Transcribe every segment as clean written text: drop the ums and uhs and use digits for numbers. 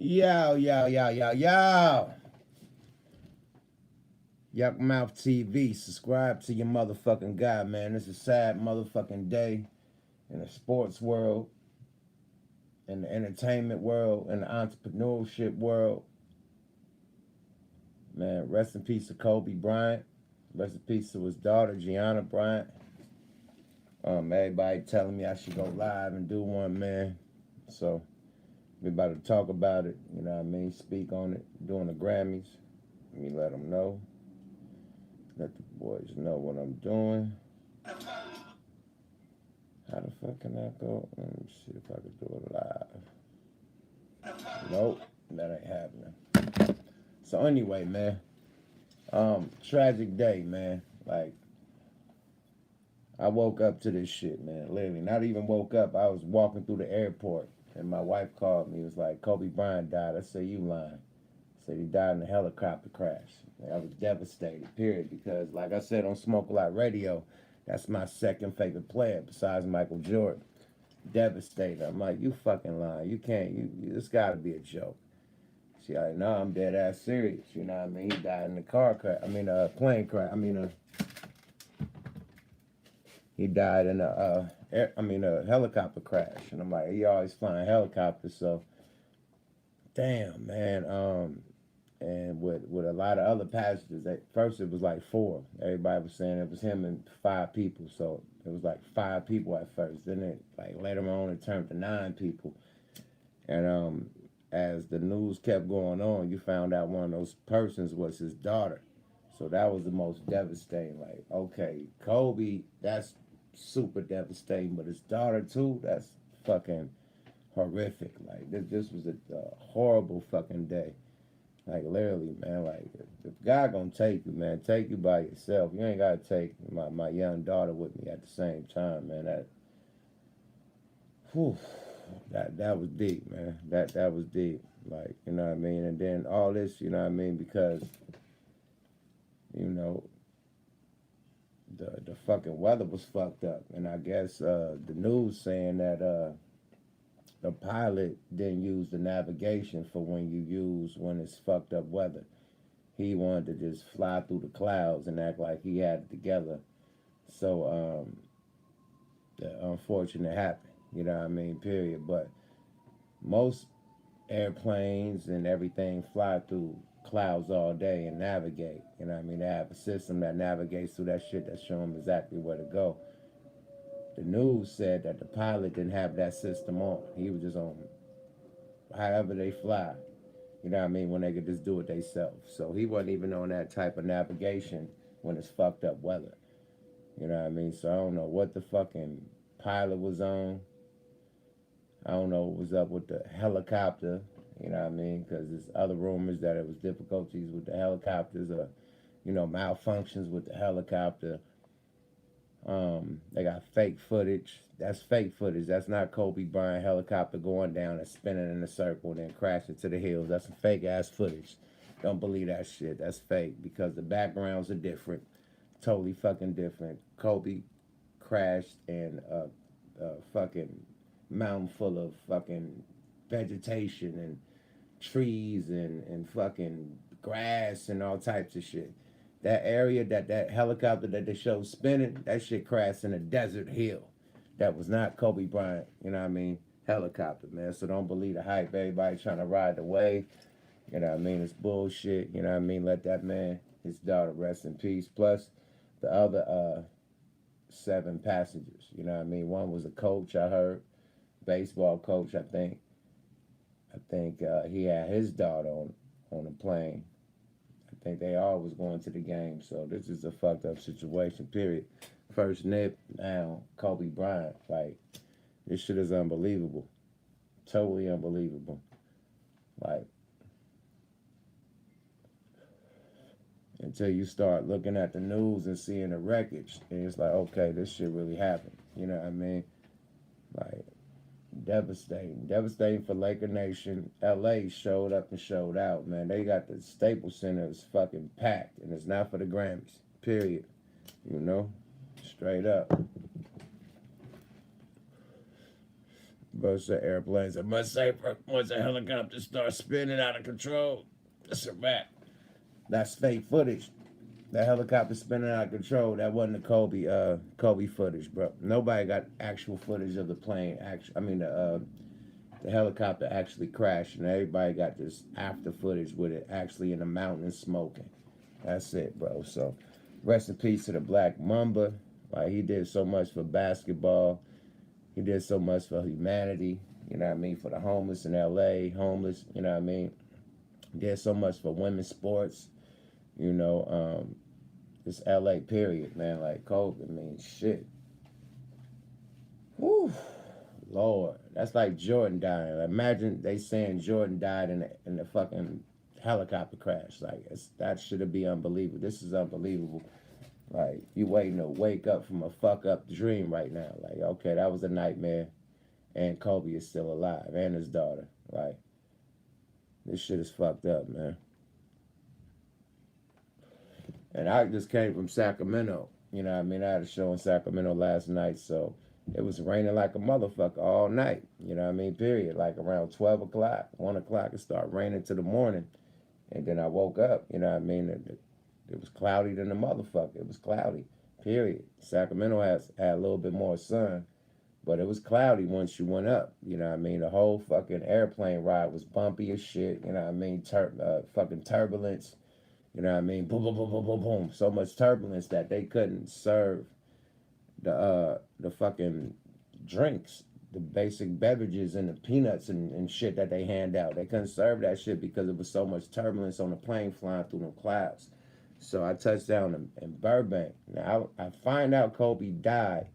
Yo, yo, yo, yo, yo. Yukmouth TV. Subscribe to your motherfucking guy, man. It's a sad motherfucking day in the sports world, in the entertainment world, in the entrepreneurship world. Man, rest in peace to Kobe Bryant. Rest in peace to his daughter, Gianna Bryant. Everybody telling me I should go live and do one, man. So, we about to talk about it, you know what I mean? Speak on it, doing the Grammys. Let me let them know. Let the boys know what I'm doing. How the fuck can I go? Let me see if I can do it live. Nope, that ain't happening. So anyway, man, tragic day, man. Like, I woke up to this shit, man. Literally, not even woke up. I was walking through the airport, and my wife called me. It was like, Kobe Bryant died. I said, you lying. Said he died in a helicopter crash. I was devastated, period, because like I said on Smoke a Lot Radio, that's my second favorite player besides Michael Jordan. Devastated. I'm like, you fucking lying. You can't, this gotta be a joke. She like, no, I'm dead ass serious. You know what I mean? He died in a car crash. I mean, a plane crash. He died in a helicopter crash. And I'm like, he always flying helicopters, so damn, man. And with a lot of other passengers. At first, it was like 4. Everybody was saying it was him and 5 people. So it was like 5 people at first. Then it like later on it turned to 9 people. And as the news kept going on, you found out one of those persons was his daughter. So that was the most devastating. Like, okay, Kobe, that's super devastating, but his daughter too, that's fucking horrific. Like this was a horrible fucking day. Like literally, man. Like if God gonna take you, man, take you by yourself. You ain't gotta take my young daughter with me at the same time, man. Whew, that was deep, man. That was deep. Like you know what I mean. And then all this, you know what I mean, because you know the fucking weather was fucked up, and I guess the news saying that the pilot didn't use the navigation for when it's fucked up weather. He wanted to just fly through the clouds and act like he had it together. So the unfortunate happened. You know what I mean? Period. But most airplanes and everything fly through clouds all day and navigate. You know what I mean? They have a system that navigates through that shit that show them exactly where to go. The news said that the pilot didn't have that system on. He was just on however they fly. You know what I mean? When they could just do it themselves. So he wasn't even on that type of navigation when it's fucked up weather. You know what I mean? So I don't know what the fucking pilot was on. I don't know what was up with the helicopter. You know what I mean? Because there's other rumors that it was difficulties with the helicopters or, malfunctions with the helicopter. They got fake footage. That's fake footage. That's not Kobe Bryant helicopter going down and spinning in a circle and then crashing to the hills. That's some fake ass footage. Don't believe that shit. That's fake because the backgrounds are different. Totally fucking different. Kobe crashed in a fucking mountain full of fucking vegetation and trees and fucking grass and all types of shit. That area, that helicopter that they showed spinning, that shit crashed in a desert hill. That was not Kobe Bryant, you know what I mean? Helicopter, man. So don't believe the hype. Everybody trying to ride the wave. You know what I mean? It's bullshit. You know what I mean? Let that man, his daughter, rest in peace. Plus, the other 7 passengers. You know what I mean? One was a coach, I heard. Baseball coach, I think. He had his daughter on the plane. I think they all was going to the game. So this is a fucked up situation, period. First nip, now Kobe Bryant. Like, this shit is unbelievable. Totally unbelievable. Like, until you start looking at the news and seeing the wreckage, and it's like, okay, this shit really happened. You know what I mean? Like, devastating. Devastating for Laker Nation. LA showed up and showed out, man. They got the Staples Center is fucking packed, and it's not for the Grammys. Period. Straight up. Burst of airplanes are much safer once a helicopter starts spinning out of control. It's a wrap. That's fake footage. That helicopter spinning out of control. That wasn't the Kobe footage, bro. Nobody got actual footage of the plane. The helicopter actually crashing. Everybody got this after footage with it actually in the mountains smoking. That's it, bro. So, rest in peace to the Black Mamba. Like, he did so much for basketball. He did so much for humanity. You know what I mean? For the homeless in L.A., homeless. You know what I mean? He did so much for women's sports. You know, this L.A. period, man. Like, Kobe, I mean, shit. Whew. Lord, that's like Jordan dying. Like, imagine they saying Jordan died in the fucking helicopter crash. Like, that should be unbelievable. This is unbelievable. Like, you waiting to wake up from a fuck up dream right now. Like, okay, that was a nightmare, and Kobe is still alive, and his daughter. Like, this shit is fucked up, man. And I just came from Sacramento. You know what I mean? I had a show in Sacramento last night, so it was raining like a motherfucker all night. You know what I mean? Period. Like around 12 o'clock, 1 o'clock, it started raining to the morning. And then I woke up, you know what I mean? It was cloudy than a motherfucker. It was cloudy, period. Sacramento had a little bit more sun, but it was cloudy once you went up. You know what I mean? The whole fucking airplane ride was bumpy as shit. You know what I mean? Fucking turbulence. You know what I mean? Boom, boom, boom, boom, boom, boom. So much turbulence that they couldn't serve the fucking drinks, the basic beverages and the peanuts and shit that they hand out. They couldn't serve that shit because it was so much turbulence on the plane flying through the clouds. So I touched down in Burbank. Now I find out Kobe died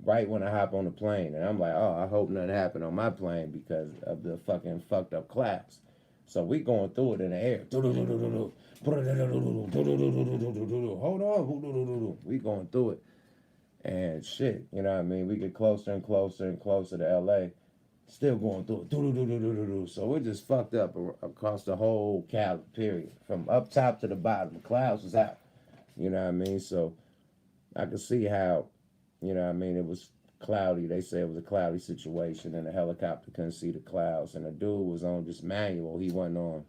right when I hop on the plane, and I'm like, oh, I hope nothing happened on my plane because of the fucking fucked up clouds. So we going through it in the air. Hold on. We going through it. And shit, you know what I mean? We get closer and closer and closer to LA. Still going through it. So we're just fucked up across the whole Cali, period. From up top to the bottom. The clouds was out. You know what I mean? So I could see how, you know what I mean, it was cloudy. They say it was a cloudy situation and the helicopter couldn't see the clouds. And the dude was on just manual. He wasn't on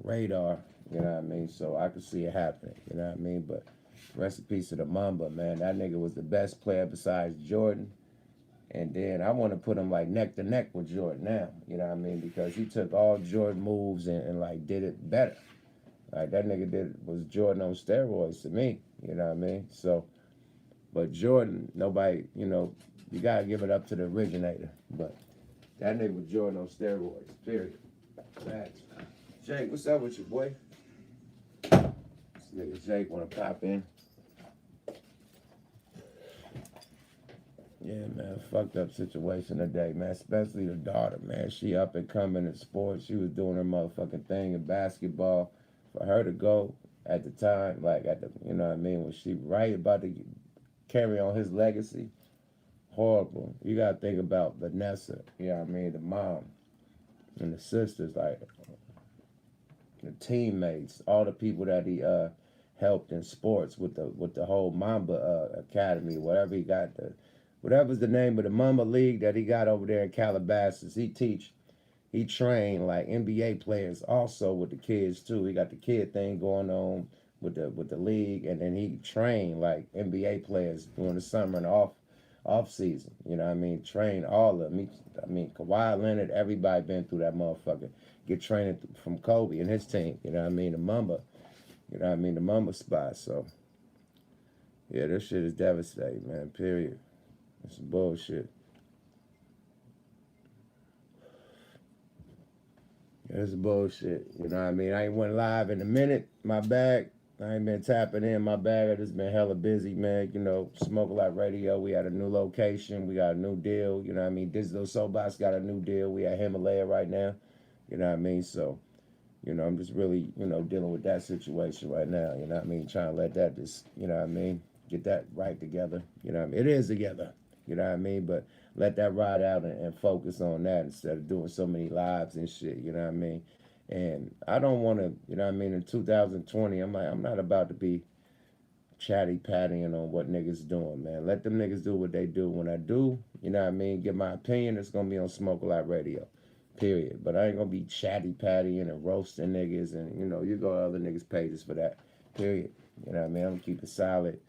radar. You know what I mean? So I could see it happening. You know what I mean? But rest in peace to the Mamba, man. That nigga was the best player besides Jordan. And then I want to put him like neck to neck with Jordan now. You know what I mean? Because he took all Jordan moves and like did it better. Like that nigga was Jordan on steroids to me. You know what I mean? So, but Jordan, nobody, you know, you gotta give it up to the originator. But that nigga was Jordan on steroids. Period. Facts. Jake, what's up with you, boy? This nigga Jake wanna pop in. Yeah, man, fucked up situation today, man. Especially the daughter, man. She up and coming in sports. She was doing her motherfucking thing in basketball. For her to go at the time, like at the, you know what I mean, when she right about to carry on his legacy, horrible. You gotta think about Vanessa, you know what I mean, the mom and the sisters, like the teammates, all the people that he helped in sports with the whole Mamba Academy, whatever he got whatever's the name of the Mamba League that he got over there in Calabasas. He trained like NBA players also with the kids too. He got the kid thing going on with the league, and then he trained like NBA players during the summer and off season. You know what I mean? Train all of them. I mean, Kawhi Leonard, everybody been through that motherfucker. Get trained from Kobe and his team. You know what I mean? The Mamba. You know what I mean? The Mamba spot. So yeah, this shit is devastating, man. Period. It's bullshit. It's bullshit. You know what I mean? I ain't went live in a minute. My bag. I ain't been tapping in my bag. I just been hella busy, man. You know, Smoke a Lot Radio. We had a new location. We got a new deal. You know what I mean? Digital Soapbox got a new deal. We at Himalaya right now. You know what I mean? So, you know, I'm just really, you know, dealing with that situation right now. You know what I mean? Trying to let that just, you know what I mean? Get that right together. You know what I mean? It is together. You know what I mean? But let that ride out and focus on that instead of doing so many lives and shit. You know what I mean? And I don't want to, you know what I mean? In 2020, I'm not about to be chatty pattying on what niggas doing, man. Let them niggas do what they do. When I do, you know what I mean, give my opinion, it's gonna be on Smoke a Lot Radio. Period. But I ain't gonna be chatty pattying and roasting niggas and you go to other niggas' pages for that. Period. You know what I mean? I'm gonna keep it solid.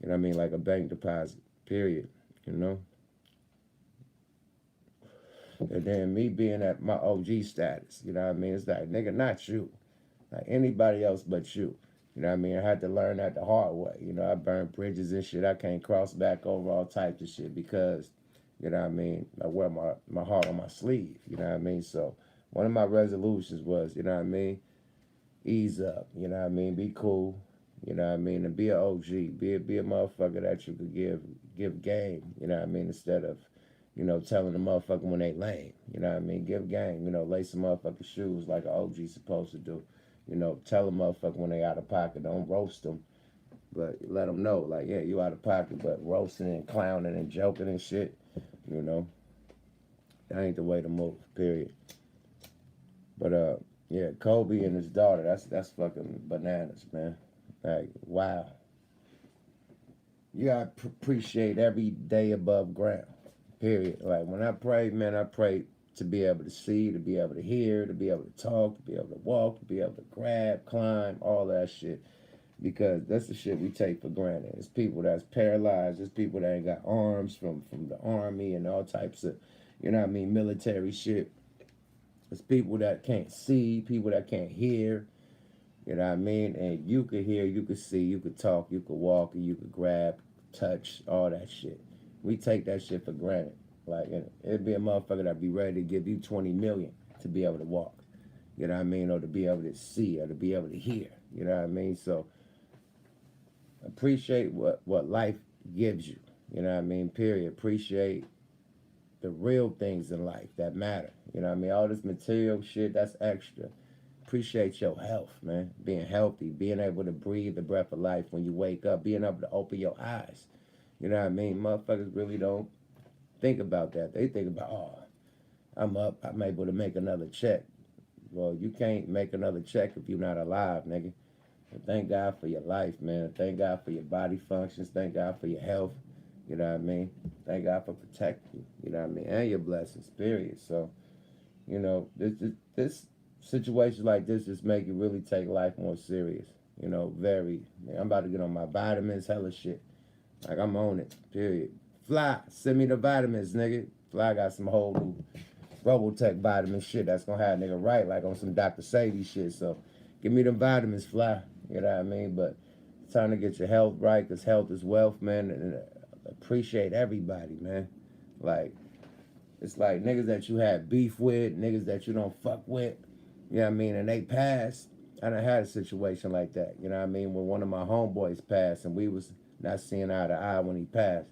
You know what I mean? Like a bank deposit. Period. You know? And then me being at my OG status, you know what I mean? It's like, nigga, not you. Like anybody else but you. You know what I mean? I had to learn that the hard way. You know, I burned bridges and shit. I can't cross back over all types of shit because, you know what I mean, I wear my heart on my sleeve. You know what I mean? So one of my resolutions was, you know what I mean, ease up. You know what I mean? Be cool. You know what I mean? And be an OG. Be a motherfucker that you could give game. You know what I mean? Instead of, telling the motherfucker when they lame. You know what I mean? Give game. Lace some motherfucking shoes like an OG supposed to do. Tell a motherfucker when they out of pocket. Don't roast them, but let them know, like, yeah, you out of pocket, but roasting and clowning and joking and shit, that ain't the way to move, period. But, yeah, Kobe and his daughter, that's fucking bananas, man. Like, wow. You gotta appreciate every day above ground, period. Like, when I pray, man, I pray to be able to see, to be able to hear, to be able to talk, to be able to walk, to be able to grab, climb, all that shit. Because that's the shit we take for granted. It's people that's paralyzed. It's people that ain't got arms from the army and all types of, military shit. It's people that can't see, people that can't hear. You know what I mean? And you could hear, you could see, you could talk, you could walk, and you could grab, touch, all that shit. We take that shit for granted. Like, it'd be a motherfucker that'd be ready to give you 20 million to be able to walk. You know what I mean? Or to be able to see, or to be able to hear. You know what I mean? So, appreciate what life gives you. You know what I mean? Period. Appreciate the real things in life that matter. You know what I mean? All this material shit, that's extra. Appreciate your health, man. Being healthy, being able to breathe the breath of life when you wake up, being able to open your eyes. You know what I mean? Motherfuckers really don't think about that. They think about, oh, I'm up, I'm able to make another check. Well, you can't make another check if you're not alive, nigga. And thank God for your life, man. Thank God for your body functions. Thank God for your health. You know what I mean? Thank God for protecting you. You know what I mean? And your blessings, period. So, this situations like this just make you really take life more serious. Very. Man, I'm about to get on my vitamins, hella shit. Like, I'm on it, period. Fly, send me the vitamins, nigga. Fly got some whole new Robotech vitamin shit that's gonna have a nigga right, like on some Dr. Sadie shit. So, give me them vitamins, Fly. You know what I mean? But it's time to get your health right, because health is wealth, man. And appreciate everybody, man. Like, it's like niggas that you had beef with, niggas that you don't fuck with. You know what I mean? And they passed. I done had a situation like that. You know what I mean? When one of my homeboys passed and we was not seeing eye to eye when he passed.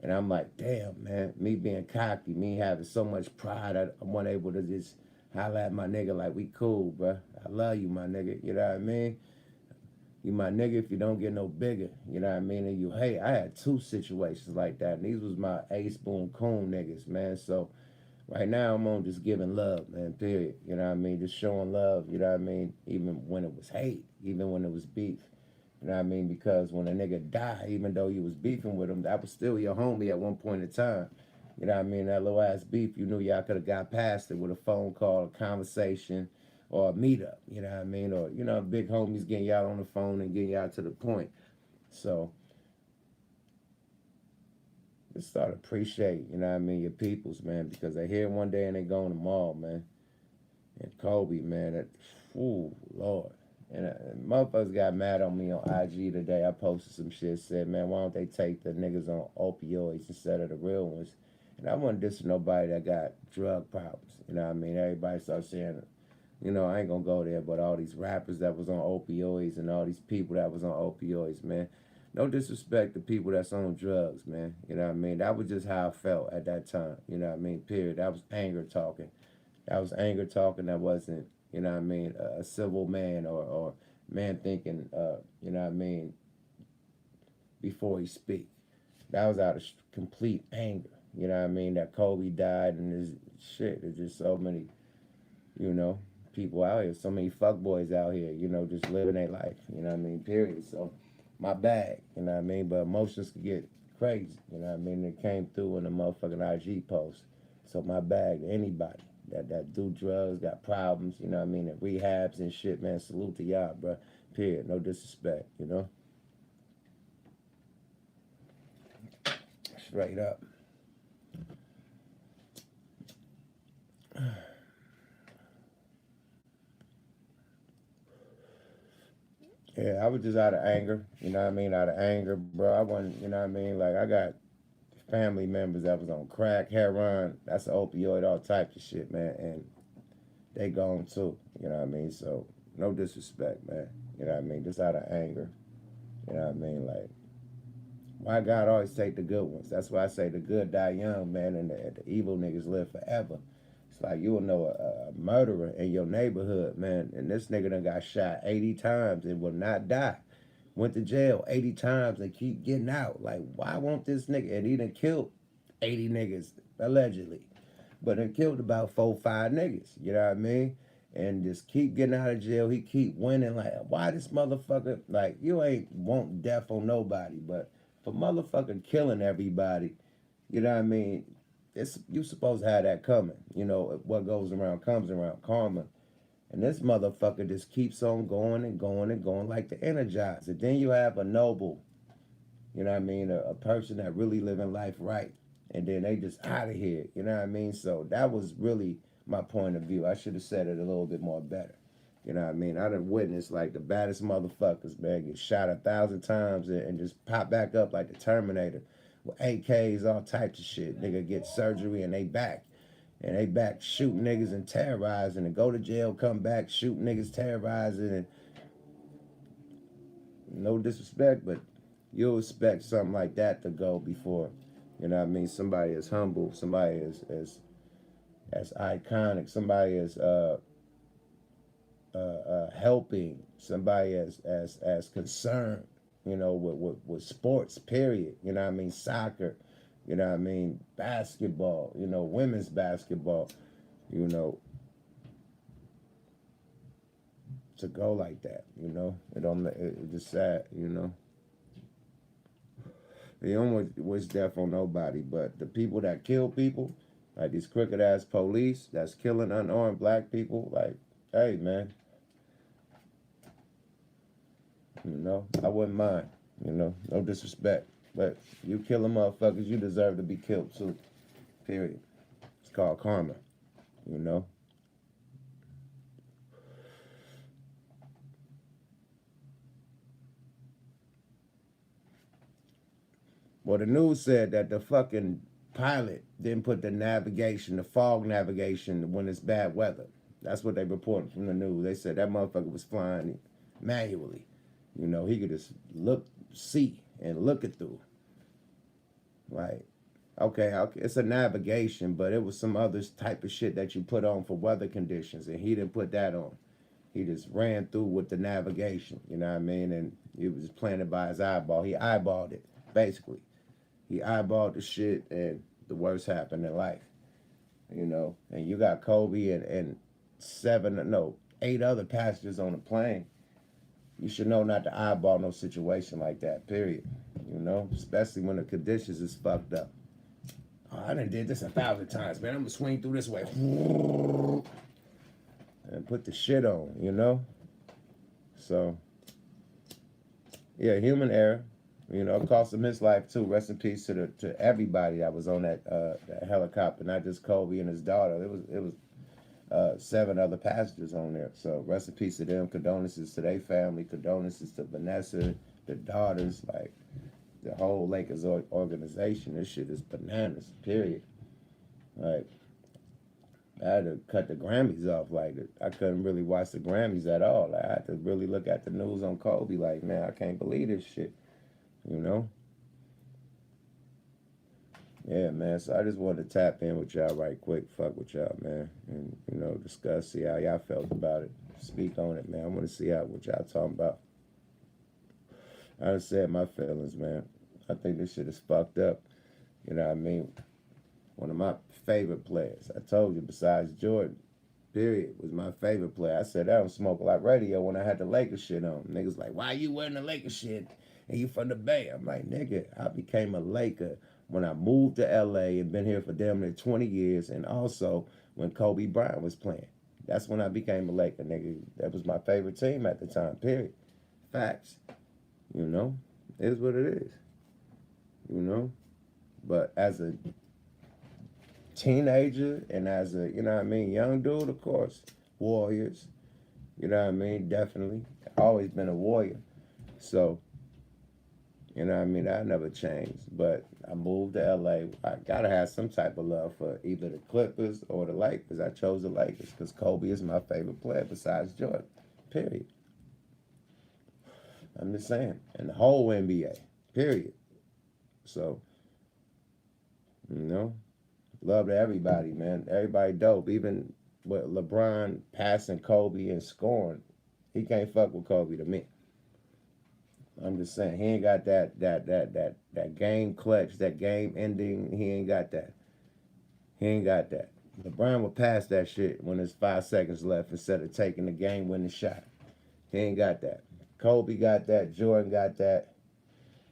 And I'm like, damn, man. Me being cocky, me having so much pride, I'm unable to just holler at my nigga like, we cool, bruh. I love you, my nigga. You know what I mean? You my nigga if you don't get no bigger. You know what I mean? And you, hey, I had two situations like that. And these was my ace boom coon niggas, man. So right now I'm on just giving love, man, period. You know what I mean? Just showing love, you know what I mean? Even when it was hate, even when it was beef. You know what I mean? Because when a nigga died, even though you was beefing with him, that was still your homie at one point in time. You know what I mean? That little ass beef, you knew y'all could have got past it with a phone call, a conversation, or a meetup. You know what I mean? Or, big homies getting y'all on the phone and getting y'all to the point. So, just start appreciate, you know what I mean, your peoples, man, because they here one day and they gone tomorrow, man. And Kobe, man, ooh, Lord. And motherfuckers got mad on me on IG today. I posted some shit, said, man, why don't they take the niggas on opioids instead of the real ones? And I wasn't dissing nobody that got drug problems. You know what I mean? Everybody starts saying, I ain't gonna go there, but all these rappers that was on opioids and all these people that was on opioids, man. No disrespect to people that's on drugs, man. You know what I mean? That was just how I felt at that time. You know what I mean? Period. That was anger talking. That was anger talking. That wasn't, you know what I mean, a civil man or man thinking, you know what I mean, before he speak. That was out of complete anger. You know what I mean? That Kobe died and this shit. There's just so many, people out here, so many fuckboys out here, just living their life. You know what I mean? Period. So my bag, you know what I mean? But emotions could get crazy, you know what I mean? It came through in a motherfucking IG post. So my bag to anybody that do drugs, got problems, you know what I mean, and rehabs and shit, man. Salute to y'all, bro. Period. No disrespect, you know? Straight up. Yeah, I was just out of anger, you know what I mean? Out of anger, bro. I wasn't, you know what I mean? Like, I got family members that was on crack, heroin, that's an opioid, all types of shit, man. And they gone too, you know what I mean? So, no disrespect, man. You know what I mean? Just out of anger. You know what I mean? Like, why God always take the good ones? That's why I say the good die young, man, and the evil niggas live forever. It's like you will know a murderer in your neighborhood, man, and this nigga done got shot 80 times and will not die. Went to jail 80 times and keep getting out. Like, why won't this nigga? And he done killed 80 niggas, allegedly. But done killed about 4, 5 niggas, you know what I mean? And just keep getting out of jail. He keep winning. Like, why this motherfucker? Like, you ain't want death on nobody, but for motherfucking killing everybody, you know what I mean? It's you supposed to have that coming. You know, what goes around comes around, karma. And this motherfucker just keeps on going and going and going like the Energizer. Then you have a noble, you know what I mean, a person that really living life right. And then they just out of here, you know what I mean? So that was really my point of view. I should have said it a little bit more better. You know what I mean? I done witnessed like the baddest motherfuckers, man, get shot 1,000 times and just pop back up like the Terminator with AKs, all types of shit. Nigga get surgery and they back. And they back shooting niggas and terrorizing and go to jail, come back, shoot niggas, terrorizing. And no disrespect, but you'll expect something like that to go before, you know what I mean, somebody is humble, somebody is as iconic, somebody is helping, somebody as concerned, you know, with sports, period. You know what I mean? Soccer, you know what I mean? Basketball, you know, women's basketball, you know, to go like that, you know? It's just sad, you know? They don't wish death on nobody, but the people that kill people, like these crooked ass police that's killing unarmed black people, like, hey, man, you know, I wouldn't mind, you know, no disrespect. But you killing motherfuckers, you deserve to be killed too, period. It's called karma, you know? Well, the news said that the fucking pilot didn't put the fog navigation when it's bad weather. That's what they reported from the news. They said that motherfucker was flying manually. You know, he could just see, and look it through. Like, okay, it's a navigation, but it was some other type of shit that you put on for weather conditions, and he didn't put that on. He just ran through with the navigation, you know what I mean? And it was planted by his eyeball. He eyeballed it, basically. He eyeballed the shit, and the worst happened in life, you know? And you got Kobe and 8 other passengers on the plane. You should know not to eyeball no situation like that, period. You know, especially when the conditions is fucked up. Oh, I done did this 1,000 times, man. I'm gonna swing through this way. And put the shit on, you know? So, yeah, human error. You know, it cost him his life too. Rest in peace to everybody that was on that helicopter, not just Kobe and his daughter. It was 7 other passengers on there. So rest in peace to them. Condolences to their family. Condolences to Vanessa, the daughters, like the whole Lakers organization. This shit is bananas. Period. Like, I had to cut the Grammys off. Like, I couldn't really watch the Grammys at all. Like, I had to really look at the news on Kobe. Like, man, I can't believe this shit. You know? Yeah, man. So I just wanted to tap in with y'all right quick. Fuck with y'all, man. And, you know, discuss, see how y'all felt about it. Speak on it, man. I want to see what y'all talking about. I done said my feelings, man. I think this shit is fucked up. You know what I mean? One of my favorite players. I told you, besides Jordan, period, was my favorite player. I said I don't smoke a lot radio when I had the Lakers shit on. Niggas like, why you wearing the Lakers shit? and you from the Bay. I'm like, nigga, I became a Laker when I moved to LA and been here for damn near 20 years, and also when Kobe Bryant was playing. That's when I became a Laker, nigga. That was my favorite team at the time, period. Facts. You know? It is what it is. You know? But as a teenager and as a, you know what I mean, young dude, of course, Warriors. You know what I mean? Definitely. Always been a warrior. So, you know what I mean? That never changed. But I moved to LA. I gotta have some type of love for either the Clippers or the Lakers. I chose the Lakers because Kobe is my favorite player besides Jordan. Period. I'm just saying. And the whole NBA. Period. So, you know, love to everybody, man. Everybody dope. Even with LeBron passing Kobe and scoring, he can't fuck with Kobe to me. I'm just saying, he ain't got that game clutch, that game ending. He ain't got that. He ain't got that. LeBron would pass that shit when there's 5 seconds left instead of taking the game winning shot. He ain't got that. Kobe got that. Jordan got that.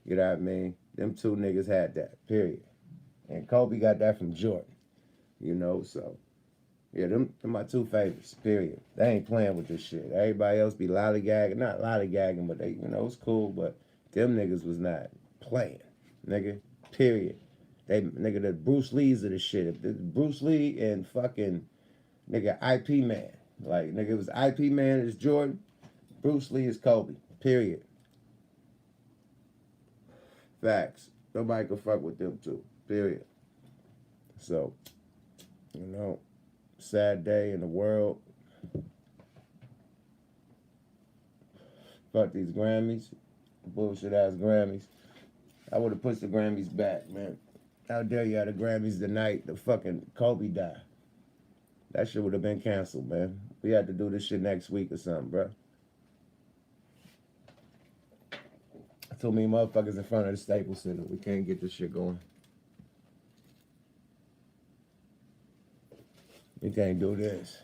You know what I mean? Them two niggas had that. Period. And Kobe got that from Jordan. You know, so yeah, them my two favorites, period. They ain't playing with this shit. Everybody else be lollygagging. Not lollygagging, but they, you know, it's cool, but them niggas was not playing, nigga, period. They, nigga, the Bruce Lees of the shit. If the Bruce Lee and fucking, nigga, IP Man. Like, nigga, it was IP Man is Jordan. Bruce Lee is Kobe, period. Facts. Nobody can fuck with them two, period. So, you know, sad day in the world. Fuck these Grammys. Bullshit ass Grammys. I would have pushed the Grammys back, man. How dare you have the Grammys the night the fucking Kobe died. That shit would have been canceled, man. We had to do this shit next week or something, bro. Too many motherfuckers in front of the Staples Center. We can't get this shit going. We can't do this.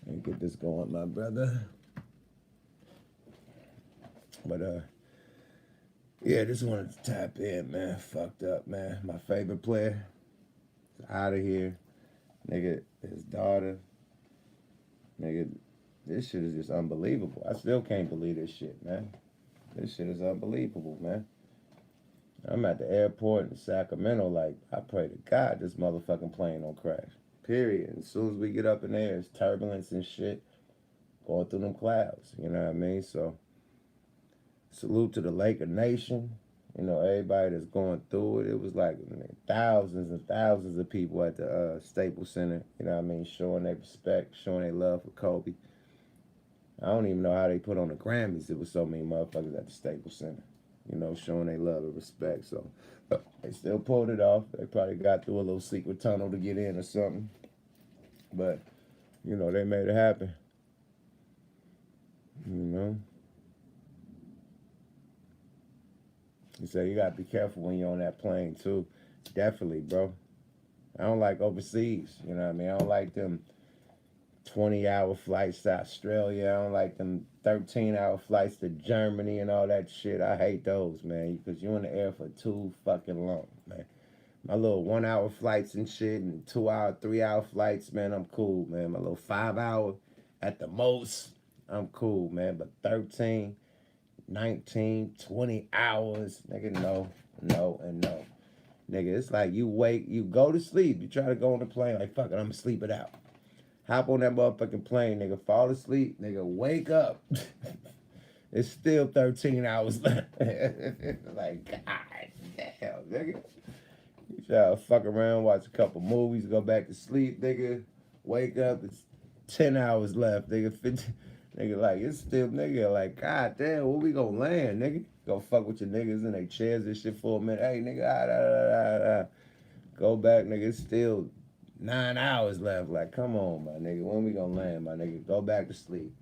Can't get this going, my brother. But yeah, just wanted to tap in, man. Fucked up, man. My favorite player is out of here. Nigga, his daughter. Nigga, this shit is just unbelievable. I still can't believe this shit, man. This shit is unbelievable, man. I'm at the airport in Sacramento, like, I pray to God this motherfucking plane don't crash. Period. And as soon as we get up in there, it's turbulence and shit going through them clouds. You know what I mean? So, salute to the Laker Nation. You know, everybody that's going through it. It was like thousands and thousands of people at the Staples Center. You know what I mean? Showing their respect, showing their love for Kobe. I don't even know how they put on the Grammys. It was so many motherfuckers at the Staples Center. You know, showing their love and respect. So, they still pulled it off. They probably got through a little secret tunnel to get in or something. But, you know, they made it happen. You know? You say you gotta be careful when you're on that plane, too. Definitely, bro. I don't like overseas. You know what I mean? I don't like them 20-hour flights to Australia. I don't like them 13-hour flights to Germany and all that shit. I hate those, man, because you're in the air for too fucking long, man. My little 1-hour flights and shit and 2-hour, 3-hour flights, man, I'm cool, man. My little 5-hour at the most, I'm cool, man. But 13, 19, 20 hours, nigga, no, and no. Nigga, it's like you go to sleep. You try to go on the plane, like, fuck it, I'm gonna sleep it out. Hop on that motherfucking plane, nigga, fall asleep, nigga, wake up. It's still 13 hours left. Like, God damn, nigga. You try to fuck around, watch a couple movies, go back to sleep, nigga. Wake up, it's 10 hours left, nigga. 15, nigga, like, it's still, nigga, like, God damn, where we gonna land, nigga? Go fuck with your niggas in their chairs and shit for a minute. Hey, nigga, go back, nigga, it's still 9 hours left. Like, come on, my nigga. When we gonna land, my nigga? Go back to sleep.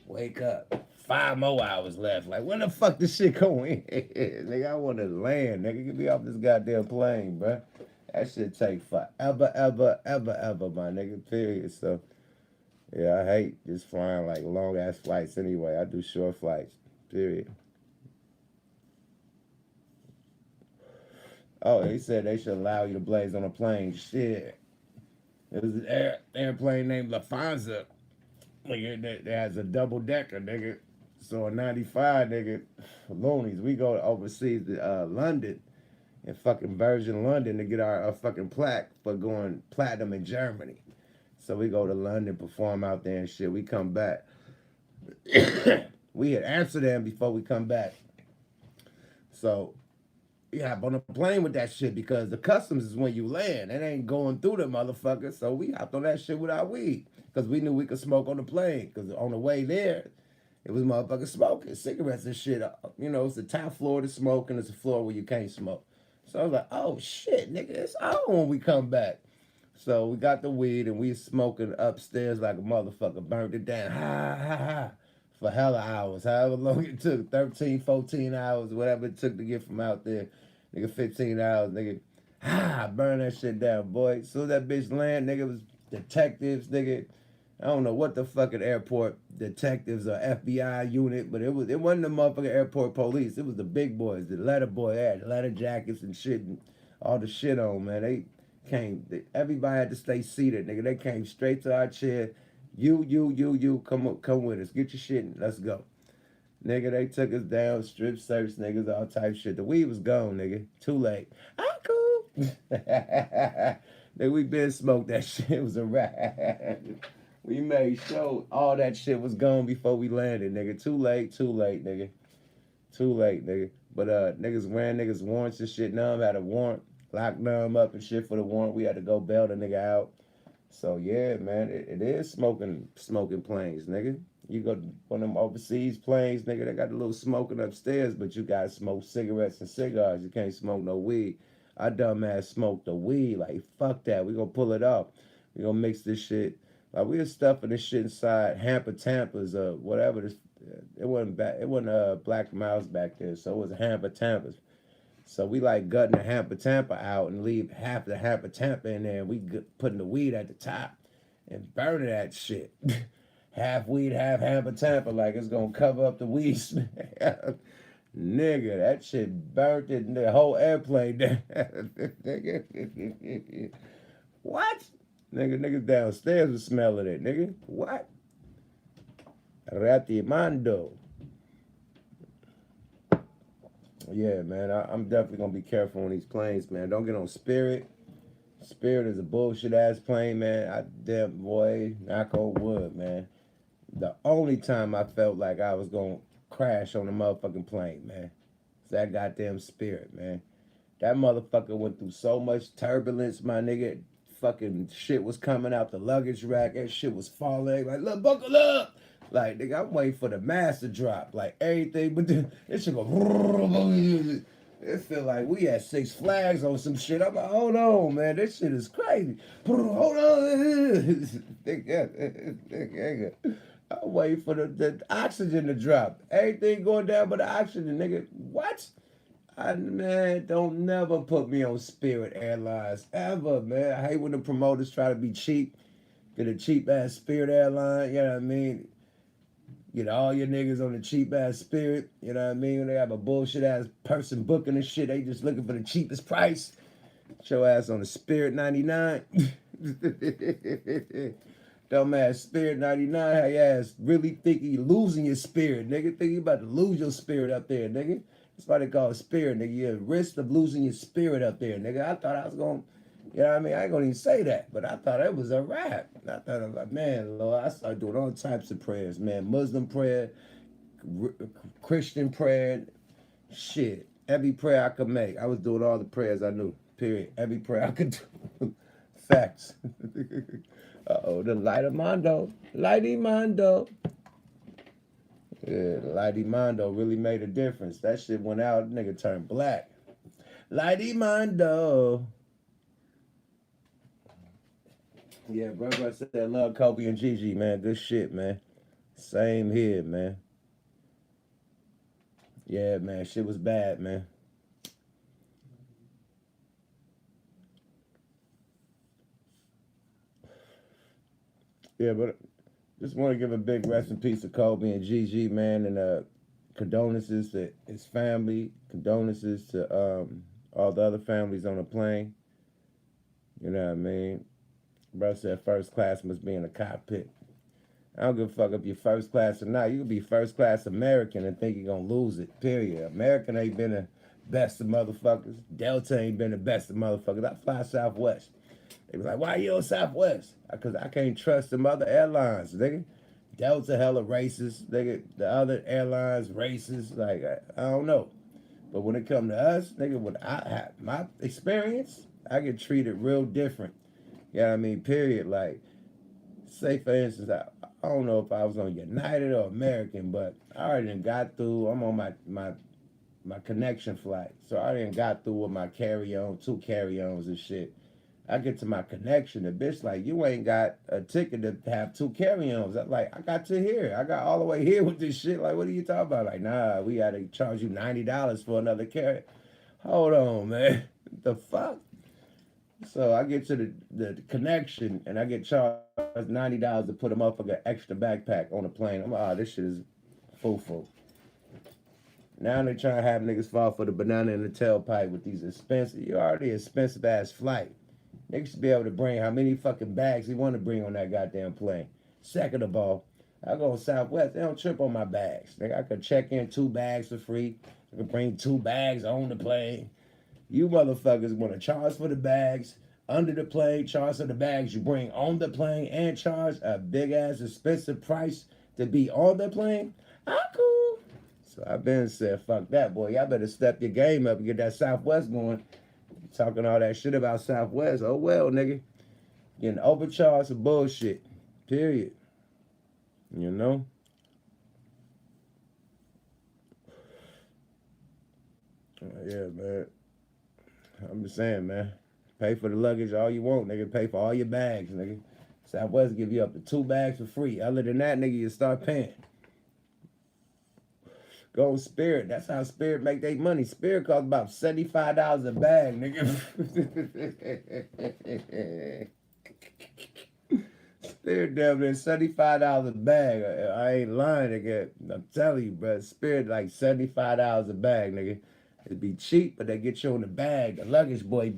Wake up. 5 more hours left. Like, when the fuck this shit going? Nigga, I want to land. Nigga, get me off this goddamn plane, bro. That shit take forever, ever, my nigga. Period. So, yeah, I hate just flying like long ass flights anyway. I do short flights. Period. Oh, they said they should allow you to blaze on a plane. Shit. It was an airplane named LaFonza. Nigga, that has a double decker, nigga. So a 95, nigga, loonies. We go overseas to London, in fucking Virgin London, to get our fucking plaque for going platinum in Germany. So we go to London, perform out there and shit. We come back. We hit Amsterdam before we come back. So we hop on a plane with that shit because the customs is when you land. It ain't going through the motherfucker. So we hopped on that shit with our weed because we knew we could smoke on the plane. Because on the way there, it was motherfuckers smoking cigarettes and shit. You know, it's the top floor to smoke and it's the floor where you can't smoke. So I was like, oh shit, nigga, it's on when we come back. So we got the weed and we smoking upstairs like a motherfucker. Burned it down. Ha, ha, ha. For hella hours. However long it took. 13, 14 hours, whatever it took to get from out there. Nigga, 15 hours, nigga. Burn that shit down, boy. As soon as that bitch land, nigga, was detectives, nigga. I don't know what the fucking airport detectives or FBI unit, but it wasn't the motherfucking airport police. It was the big boys, the letter boy. They had letter jackets and shit and all the shit on, man. They came, everybody had to stay seated, nigga. They came straight to our chair. You, come with us. Get your shit and let's go. Nigga, they took us down, strip search, niggas, all type shit. The weed was gone, nigga. Too late. I'm cool. Nigga, we been smoked that shit. It was a wrap. We made sure all that shit was gone before we landed, nigga. Too late, nigga. Too late, nigga. But niggas wearing niggas warrants and shit. Numb had a warrant. Locked Numb up and shit for the warrant. We had to go bail the nigga out. So yeah, man, it is smoking planes, nigga. You go to one of them overseas planes, nigga, they got a little smoking upstairs, but you gotta smoke cigarettes and cigars. You can't smoke no weed. Our dumb ass smoked the weed. Like, fuck that. We gonna pull it off. We gonna mix this shit. Like, we were stuffing this shit inside hamper tampers or whatever. It wasn't Black Mouse back there, so it was hamper tampers. So we like gutting the hamper tamper out and leave half the hamper tamper in there. And we putting the weed at the top and burning that shit. Half weed, half hamper tamper, like it's gonna cover up the weed smell. Nigga, that shit burnt it, the whole airplane down. What? Niggas downstairs was smelling it, nigga. What? Ratimando. Yeah, man, I'm definitely gonna be careful on these planes, man. Don't get on Spirit. Spirit is a bullshit ass plane, man. Damn boy, knock on wood, man. The only time I felt like I was gonna crash on a motherfucking plane, man, is that goddamn Spirit, man. That motherfucker went through so much turbulence, my nigga. Fucking shit was coming out the luggage rack. That shit was falling. Like, look, buckle up. Like, nigga, I'm waiting for the mask to drop. Like, everything, but it should go. It feel like we had Six Flags on some shit. I'm like, hold on, man. This shit is crazy. Hold on. I'm waiting for the oxygen to drop. Everything going down but the oxygen, nigga. What? Man, don't never put me on Spirit Airlines. Ever, man. I hate when the promoters try to be cheap. Get a cheap ass Spirit airline, you know what I mean? Get all your niggas on the cheap ass Spirit, you know what I mean? When they have a bullshit ass person booking and shit, they just looking for the cheapest price. Get your ass on the Spirit 99. Dumbass Spirit 99, how your ass really think you losing your spirit, nigga. Think you about to lose your spirit up there, nigga. That's why they call it spirit, nigga. You're at risk of losing your spirit up there, nigga. I thought I was going, you know what I mean? I ain't gonna even say that, but I thought it was a rap. I thought, I was like, man, Lord, I started doing all types of prayers, man. Muslim prayer, Christian prayer, shit. Every prayer I could make. I was doing all the prayers I knew, period. Every prayer I could do. Facts. Uh-oh, the light of Mondo. Lighty Mondo. Yeah, Lighty Mondo really made a difference. That shit went out, nigga turned black. Lighty Mondo. Yeah, brother, I said I love Kobe and Gigi, man. Good shit, man. Same here, man. Yeah, man, shit was bad, man. Yeah, but just want to give a big rest in peace to Kobe and Gigi, man, and condolences to his family, condolences to all the other families on the plane. You know what I mean? Bro said first class must be in the cockpit. I don't give a fuck if you're first class or not. You can be first class American and think you're gonna lose it. Period. American ain't been the best of motherfuckers. Delta ain't been the best of motherfuckers. I fly Southwest. They be like, why you on Southwest? Because I can't trust them other airlines, nigga. Delta hella racist, nigga. The other airlines racist. Like, I don't know. But when it come to us, nigga, when I have my experience, I get treated real different. You know what I mean? Period. Like, say for instance, I don't know if I was on United or American, but I already done got through. I'm on my connection flight. So I already got through with my carry-on, 2 carry-ons and shit. I get to my connection, the bitch like, you ain't got a ticket to have 2 carry-ons. I'm like, I got to here. I got all the way here with this shit. Like, what are you talking about? Like, nah, we gotta charge you $90 for another carry. Hold on, man. The fuck? So I get to the connection and I get charged $90 to put a motherfucker extra backpack on the plane. I'm like, oh, this shit is foo-foo. Now they trying to have niggas fall for the banana in the tailpipe with these expensive, you already expensive ass flight. Niggas should be able to bring how many fucking bags he want to bring on that goddamn plane. Second of all, I go Southwest, they don't trip on my bags. Nigga, I could check in 2 bags for free. I could bring 2 bags on the plane. You motherfuckers want to charge for the bags under the plane, charge for the bags you bring on the plane, and charge a big ass expensive price to be on the plane? I'm cool. So I've been said, fuck that, boy. Y'all better step your game up and get that Southwest going. Talking all that shit about Southwest. Oh well, nigga. Getting overcharged for bullshit. Period. You know? Yeah, man. I'm just saying, man. Pay for the luggage all you want, nigga. Pay for all your bags, nigga. Southwest give you up to 2 bags for free. Other than that, nigga, you start paying. Go Spirit. That's how Spirit make their money. Spirit costs about $75 a bag, nigga. Spirit damn near $75 a bag. I ain't lying, nigga. I'm telling you, bro. Spirit like $75 a bag, nigga. It'd be cheap, but they get you on the bag, the luggage boy.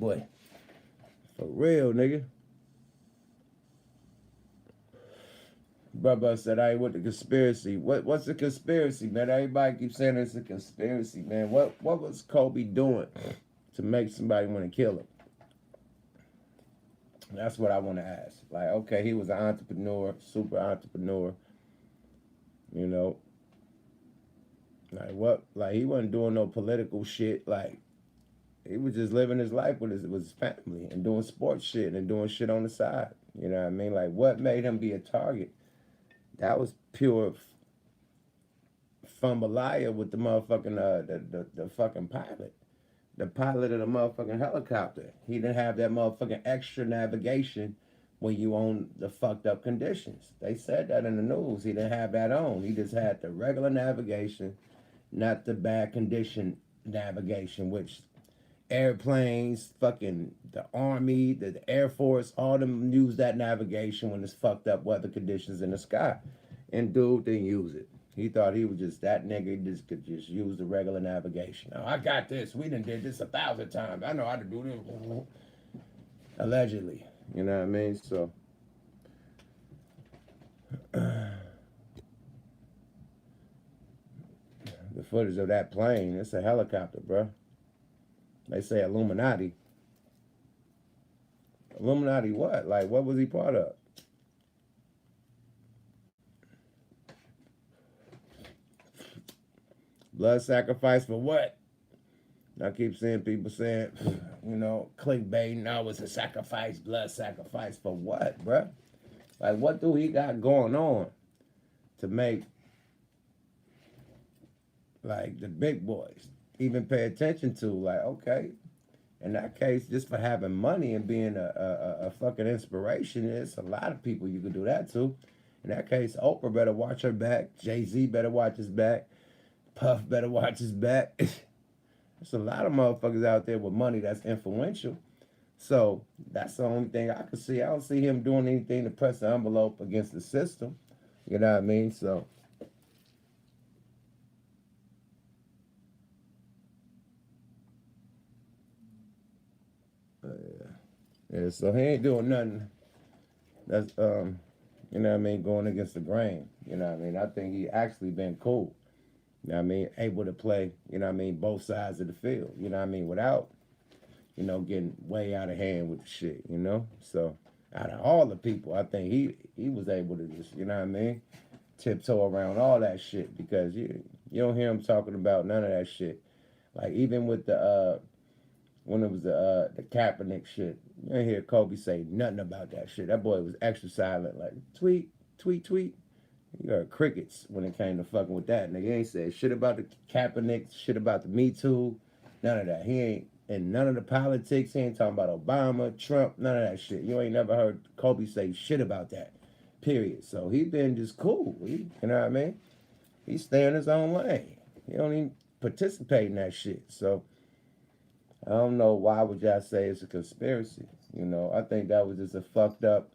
For real, nigga. Brother said, I ain't with the conspiracy. What's the conspiracy, man? Everybody keeps saying it's a conspiracy, man. What was Kobe doing to make somebody want to kill him? That's what I want to ask. Like, okay, he was an entrepreneur, super entrepreneur. You know, like what? Like he wasn't doing no political shit. Like he was just living his life with his family and doing sports shit and doing shit on the side. You know what I mean? Like what made him be a target? That was pure fumbleia with the motherfucking the fucking pilot. The pilot of the motherfucking helicopter. He didn't have that motherfucking extra navigation when you on the fucked up conditions. They said that in the news. He didn't have that on. He just had the regular navigation, not the bad condition navigation, which airplanes, fucking the Army, the Air Force, all them use that navigation when it's fucked up weather conditions in the sky. And dude didn't use it. He thought he was just that nigga. He just could just use the regular navigation. Oh, I got this. We done did this 1,000 times. I know how to do this. Allegedly. You know what I mean? So the footage of that plane, it's a helicopter, bro. They say Illuminati. Illuminati what? Like, what was he part of? Blood sacrifice for what? I keep seeing people saying, you know, clickbait, no, it's a sacrifice, blood sacrifice for what, bruh? Like, what do he got going on to make, like, the big boys even pay attention to? Like, okay, in that case, just for having money and being a fucking inspiration, it's a lot of people you could do that to. In that case, Oprah better watch her back. Jay-Z better watch his back. Puff better watch his back. There's a lot of motherfuckers out there with money that's influential. So that's the only thing I can see. I don't see him doing anything to press the envelope against the system. You know what I mean? So Yeah, so he ain't doing nothing that's you know what I mean, going against the grain. You know what I mean? I think he actually been cool. You know what I mean? Able to play, you know what I mean, both sides of the field. You know what I mean? Without, you know, getting way out of hand with the shit, you know? So out of all the people, I think he was able to just, you know what I mean, tiptoe around all that shit because you don't hear him talking about none of that shit. Like even with the when it was the Kaepernick shit, you didn't hear Kobe say nothing about that shit. That boy was extra silent, like tweet, tweet, tweet. You heard crickets when it came to fucking with that. Nigga ain't said shit about the Kaepernick, shit about the Me Too, none of that. He ain't in none of the politics. He ain't talking about Obama, Trump, none of that shit. You ain't never heard Kobe say shit about that. Period. So he been just cool. You know what I mean? He stay in his own lane. He don't even participate in that shit. So I don't know why would y'all say it's a conspiracy. You know, I think that was just a fucked up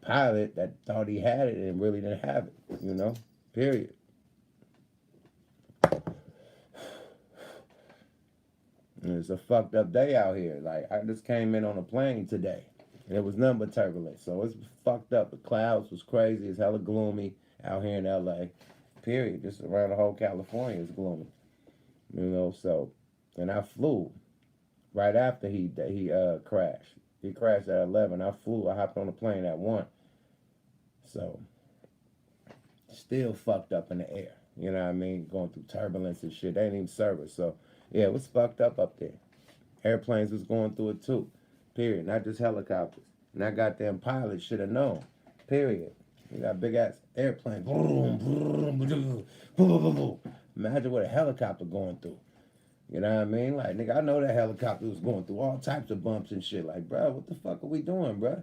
pilot that thought he had it and really didn't have it. You know, period. And it's a fucked up day out here. Like I just came in on a plane today, and it was nothing but turbulence. So it's fucked up. The clouds was crazy. It's hella gloomy out here in L.A. Period. Just around the whole California is gloomy. You know, so and I flew right after he crashed. He crashed at 11. I flew. I hopped on the plane at 1. So still fucked up in the air. You know what I mean? Going through turbulence and shit. They ain't even service. So yeah, it was fucked up there. Airplanes was going through it too. Period. Not just helicopters. And that goddamn pilot should have known. Period. You got big ass airplane. Boom, boom, boom, boom, boom, boom. Imagine what a helicopter going through. You know what I mean? Like, nigga, I know that helicopter was going through all types of bumps and shit. Like, bro, what the fuck are we doing, bro?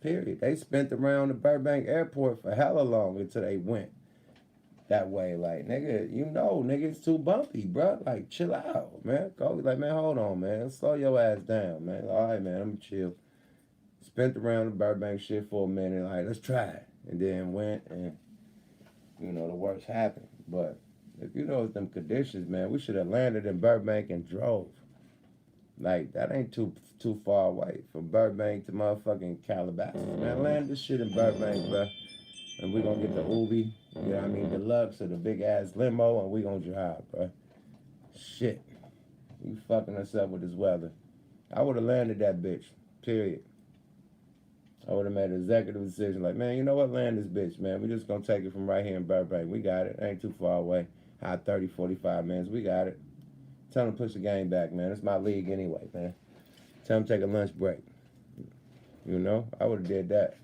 Period. They spent around the Burbank airport for hella long until they went that way. Like, nigga, you know, nigga, it's too bumpy, bro. Like, chill out, man. Go, like, man, hold on, man. Slow your ass down, man. All right, man, I'm chill. Spent around the Burbank shit for a minute. Like, let's try it. And then went and, you know, the worst happened. But if you know them conditions, man, we should have landed in Burbank and drove. Like, that ain't too far away from Burbank to motherfucking Calabasas. Man, land this shit in Burbank, bro. And we gonna get the Ubi, you know what I mean, deluxe or the big ass limo, and we gonna drive, bro. Shit. You fucking us up with this weather. I would have landed that bitch, period. I would have made an executive decision like, man, you know what, land this bitch, man. We just gonna take it from right here in Burbank. We got it. Ain't too far away. High 30, 45 minutes. We got it. Tell them to push the game back, man. It's my league anyway, man. Tell them to take a lunch break. You know? I would have did that.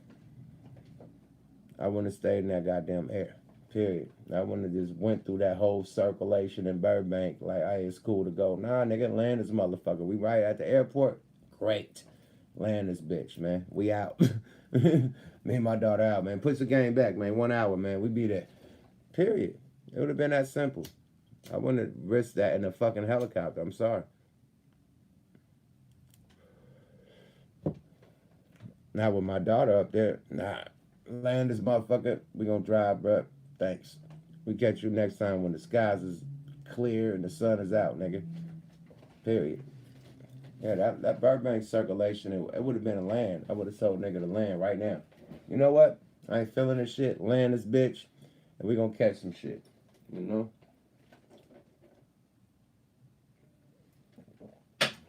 I wouldn't have stayed in that goddamn air. Period. I wouldn't have just went through that whole circulation in Burbank like, hey, it's cool to go. Nah, nigga, land this motherfucker. We right at the airport? Great. Land this bitch, man. We out. Me and my daughter out, man. Push the game back, man. 1 hour, man. We be there. Period. It would have been that simple. I wouldn't have risked that in a fucking helicopter. I'm sorry. Now with my daughter up there, nah. Land this motherfucker. We gonna drive, bro. Thanks. We catch you next time when the skies is clear and the sun is out, nigga. Period. Yeah, that Burbank circulation, it would have been a land. I would have told nigga to land right now. You know what? I ain't feeling this shit. Land this bitch, and we gonna catch some shit. You know?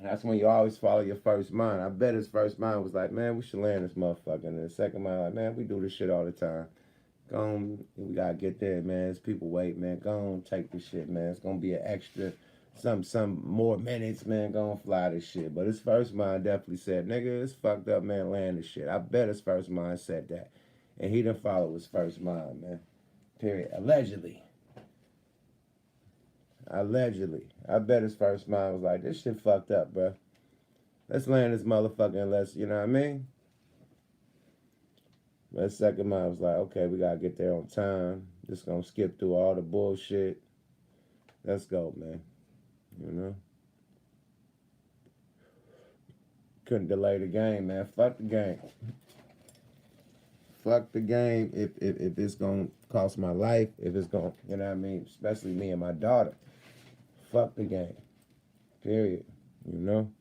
That's when you always follow your first mind. I bet his first mind was like, man, we should land this motherfucker. And the second mind, like, man, we do this shit all the time. Go on, we gotta get there, man. There's people wait, man. Go on, take this shit, man. It's gonna be an extra, some more minutes, man. Go on, fly this shit. But his first mind definitely said, nigga, it's fucked up, man. Land this shit. I bet his first mind said that. And he didn't follow his first mind, man. Period. Allegedly. I bet his first mind was like, this shit fucked up, bro. Let's land this motherfucker and let's, you know what I mean? But his second mind was like, okay, we gotta get there on time. Just gonna skip through all the bullshit. Let's go, man. You know? Couldn't delay the game, man. Fuck the game. Fuck the game if it's gonna cost my life, if it's gonna, you know what I mean? Especially me and my daughter. Fuck the game. Period. You know?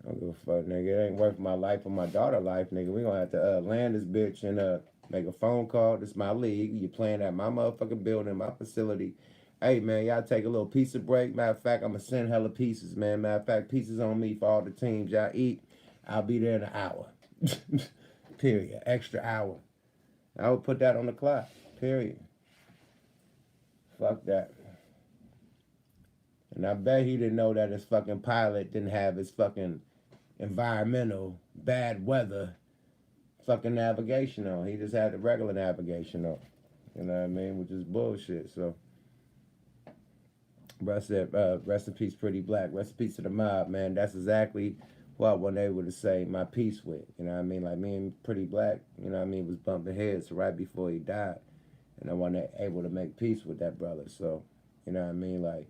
I don't give a fuck, nigga. It ain't worth my life or my daughter's life, nigga. We gonna have to land this bitch and make a phone call. This my league. You playing at my motherfucking building, my facility. Hey, man, y'all take a little pizza break. Matter of fact, I'm going to send hella pieces, man. Matter of fact, pieces on me for all the teams y'all eat. I'll be there in an hour. Period. Extra hour. I would put that on the clock. Period. Fuck that. And I bet he didn't know that his fucking pilot didn't have his fucking environmental bad weather fucking navigation on. He just had the regular navigation on. You know what I mean? Which is bullshit. So, rest in peace, Pretty Black. Rest in peace to the mob, man. That's exactly what I wasn't able to say my piece with. You know what I mean? Like, me and Pretty Black, you know what I mean, was bumping heads right before he died. And I wasn't able to make peace with that brother. So, you know what I mean? Like,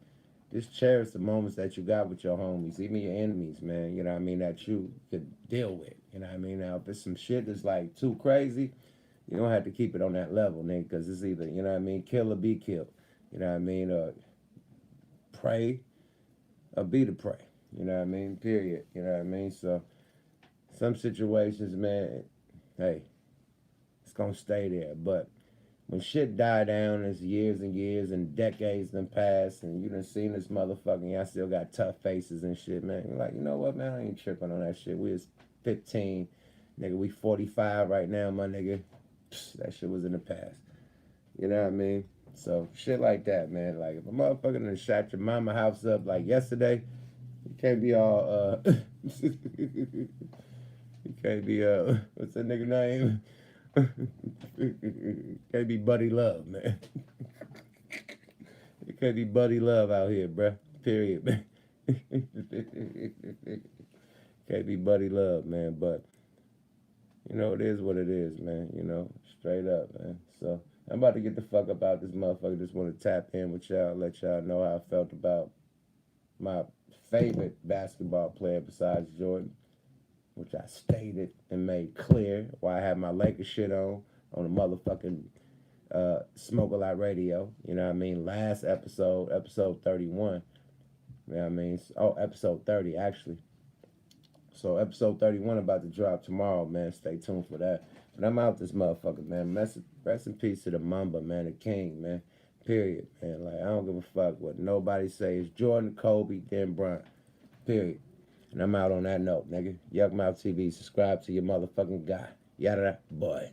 just cherish the moments that you got with your homies, even your enemies, man. You know what I mean? That you could deal with. You know what I mean? Now, if it's some shit that's like too crazy, you don't have to keep it on that level, nigga, because it's either, you know what I mean, kill or be killed. You know what I mean? Pray or be the prey. You know what I mean? Period. You know what I mean? So, some situations, man, hey, it's going to stay there. But when shit die down, as years and years and decades done pass, and you done seen this motherfucker, y'all still got tough faces and shit, man. You're like, you know what, man? I ain't tripping on that shit. We was 15. Nigga, we 45 right now, my nigga. That shit was in the past. You know what I mean? So, shit like that, man. Like, if a motherfucker done shot your mama house up like yesterday, you can't be all, you can't be, what's that nigga name? Can't be Buddy Love, man. It can't be Buddy Love out here, bruh. Period, man. Can't be Buddy Love, man. But, you know, it is what it is, man. You know, straight up, man. So, I'm about to get the fuck up out this motherfucker. Just want to tap in with y'all, let y'all know how I felt about my favorite basketball player besides Jordan, which I stated and made clear why I had my Lakers shit on the motherfucking Smoke a Lot Radio. You know what I mean? Last episode, episode 31. You know what I mean? Oh, episode 30, actually. So episode 31 about to drop tomorrow, man. Stay tuned for that. But I'm out this motherfucker, man. Rest in peace to the Mamba, man. The king, man. Period, man. Like, I don't give a fuck what nobody says. Jordan, Kobe, then Bryant. Period. And I'm out on that note, nigga. Yukmouth TV. Subscribe to your motherfucking guy. Yada, boy.